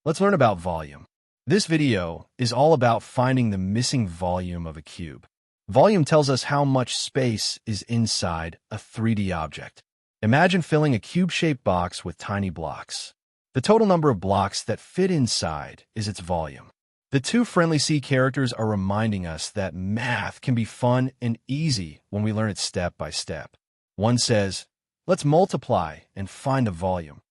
Let's learn about volume. This video is all about finding the missing volume of a cube. Volume tells us how much space is inside a 3D object. Imagine filling a cube-shaped box with tiny blocks. The total number of blocks that fit inside is its volume. The two friendly C characters are reminding us that math can be fun and easy when we learn it step by step. One says, let's multiply and find the volume.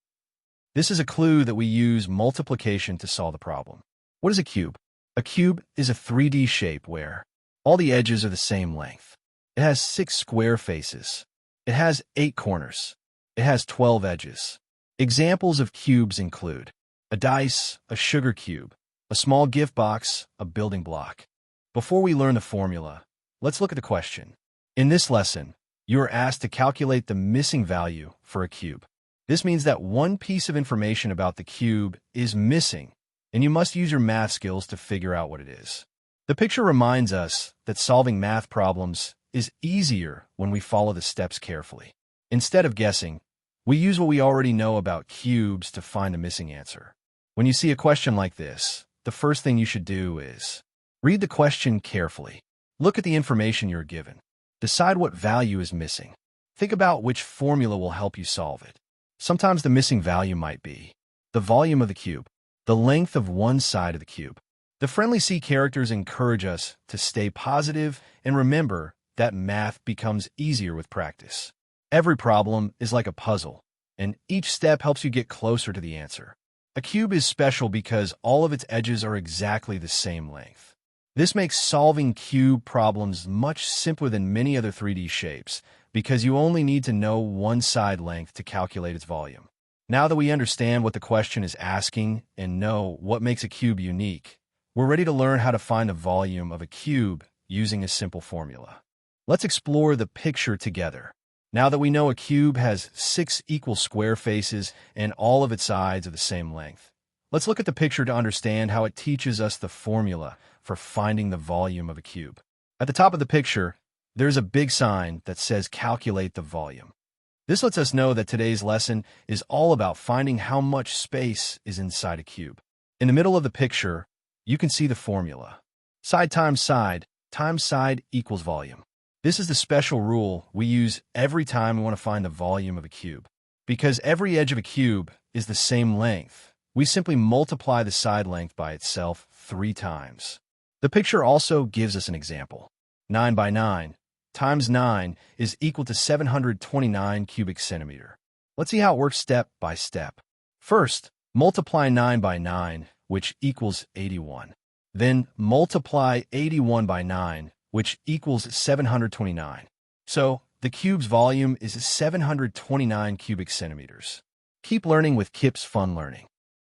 This is a clue that we use multiplication to solve the problem. What is a cube? A cube is a 3D shape where all the edges are the same length. It has 6 square faces. It has 8 corners. It has 12 edges. Examples of cubes include a dice, a sugar cube, a small gift box, a building block. Before we learn the formula, let's look at the question. In this lesson, you are asked to calculate the missing value for a cube. This means that one piece of information about the cube is missing, and you must use your math skills to figure out what it is. The picture reminds us that solving math problems is easier when we follow the steps carefully. Instead of guessing, we use what we already know about cubes to find the missing answer. When you see a question like this, the first thing you should do is read the question carefully. Look at the information you're given. Decide what value is missing. Think about which formula will help you solve it. Sometimes the missing value might be the volume of the cube, the length of one side of the cube. The friendly C characters encourage us to stay positive and remember that math becomes easier with practice. Every problem is like a puzzle, and each step helps you get closer to the answer. A cube is special because all of its edges are exactly the same length. This makes solving cube problems much simpler than many other 3D shapes because you only need to know one side length to calculate its volume. Now that we understand what the question is asking and know what makes a cube unique, we're ready to learn how to find the volume of a cube using a simple formula. Let's explore the picture together. Now that we know a cube has 6 equal square faces and all of its sides are the same length, let's look at the picture to understand how it teaches us the formula for finding the volume of a cube. At the top of the picture, there's a big sign that says calculate the volume. This lets us know that today's lesson is all about finding how much space is inside a cube. In the middle of the picture, you can see the formula. Side times side equals volume. This is the special rule we use every time we want to find the volume of a cube. Because every edge of a cube is the same length, we simply multiply the side length by itself 3 times. The picture also gives us an example. 9 by 9 times 9 is equal to 729 cubic centimeter. Let's see how it works step by step. First, multiply 9 by 9, which equals 81. Then multiply 81 by 9, which equals 729. So, the cube's volume is 729 cubic centimeters. Keep learning with Kip's Fun Learning.